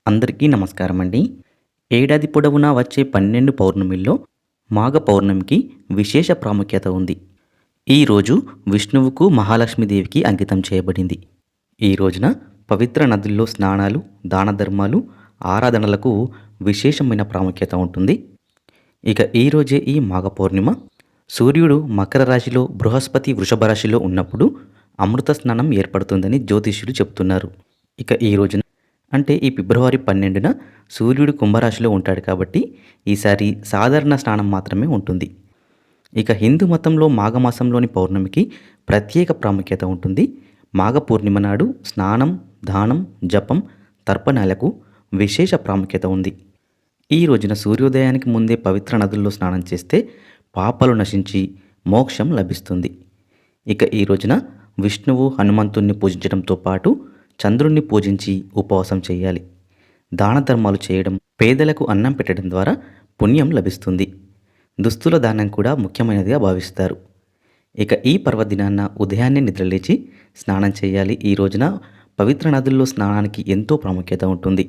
అందరికీ నమస్కారం అండి. ఏడాది పొడవునా వచ్చే 12 పౌర్ణమిల్లో మాఘ పౌర్ణమికి విశేష ప్రాముఖ్యత ఉంది. ఈ రోజు విష్ణువుకు, మహాలక్ష్మీదేవికి అంకితం చేయబడింది. ఈ రోజున పవిత్ర నదుల్లో స్నానాలు, దాన ధర్మాలు, ఆరాధనలకు విశేషమైన ప్రాముఖ్యత ఉంటుంది. ఇక ఈ రోజే ఈ మాఘ పౌర్ణిమ. సూర్యుడు మకర రాశిలో, బృహస్పతి వృషభ రాశిలో ఉన్నప్పుడు అమృత స్నానం ఏర్పడుతుందని జ్యోతిష్యులు చెబుతున్నారు. ఇక ఈ రోజున అంటే ఈ ఫిబ్రవరి 12న సూర్యుడు కుంభరాశిలో ఉంటాడు కాబట్టి ఈసారి సాధారణ స్నానం మాత్రమే ఉంటుంది. ఇక హిందూ మతంలో మాఘమాసంలోని పౌర్ణమికి ప్రత్యేక ప్రాముఖ్యత ఉంటుంది. మాఘ పూర్ణిమ నాడు స్నానం, దానం, జపం, తర్పణాలకు విశేష ప్రాముఖ్యత ఉంది. ఈ రోజున సూర్యోదయానికి ముందే పవిత్ర నదుల్లో స్నానం చేస్తే పాపాలు నశించి మోక్షం లభిస్తుంది. ఇక ఈ రోజున విష్ణువు, హనుమంతుణ్ణి పూజించడంతో పాటు చంద్రుణ్ణి పూజించి ఉపవాసం చేయాలి. దాన ధర్మాలు చేయడం, పేదలకు అన్నం పెట్టడం ద్వారా పుణ్యం లభిస్తుంది. దుస్తుల దానం కూడా ముఖ్యమైనదిగా భావిస్తారు. ఇక ఈ పర్వదినాన్న ఉదయాన్నే నిద్రలేచి స్నానం చేయాలి. ఈ రోజున పవిత్ర నదుల్లో స్నానానికి ఎంతో ప్రాముఖ్యత ఉంటుంది.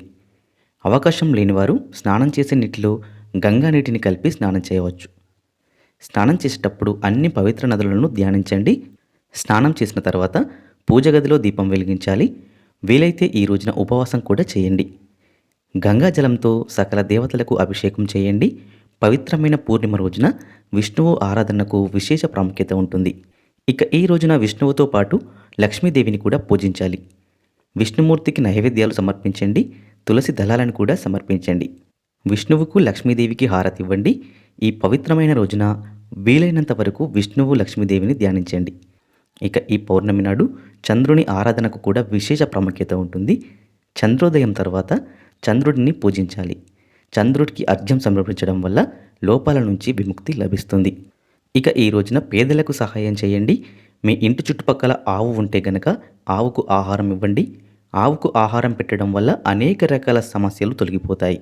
అవకాశం లేనివారు స్నానం చేసే నీటిలో గంగా నీటిని కలిపి స్నానం చేయవచ్చు. స్నానం చేసేటప్పుడు అన్ని పవిత్ర నదులను ధ్యానించండి. స్నానం చేసిన తర్వాత పూజ గదిలో దీపం వెలిగించాలి. వీలైతే ఈ రోజున ఉపవాసం కూడా చేయండి. గంగా జలంతో సకల దేవతలకు అభిషేకం చేయండి. పవిత్రమైన పూర్ణిమ రోజున విష్ణువు ఆరాధనకు విశేష ప్రాముఖ్యత ఉంటుంది. ఇక ఈ రోజున విష్ణువుతో పాటు లక్ష్మీదేవిని కూడా పూజించాలి. విష్ణుమూర్తికి నైవేద్యాలు సమర్పించండి. తులసి దళాలను కూడా సమర్పించండి. విష్ణువుకు, లక్ష్మీదేవికి హారతి ఇవ్వండి. ఈ పవిత్రమైన రోజున వీలైనంత వరకు విష్ణువు, లక్ష్మీదేవిని ధ్యానించండి. ఇక ఈ పౌర్ణమి నాడు చంద్రుని ఆరాధనకు కూడా విశేష ప్రాముఖ్యత ఉంటుంది. చంద్రోదయం తర్వాత చంద్రుడిని పూజించాలి. చంద్రుడికి అర్ఘ్యం సమర్పించడం వల్ల లోపాల నుంచి విముక్తి లభిస్తుంది. ఇక ఈ రోజున పేదలకు సహాయం చేయండి. మీ ఇంటి చుట్టుపక్కల ఆవు ఉంటే గనక ఆవుకు ఆహారం ఇవ్వండి. ఆవుకు ఆహారం పెట్టడం వల్ల అనేక రకాల సమస్యలు తొలగిపోతాయి.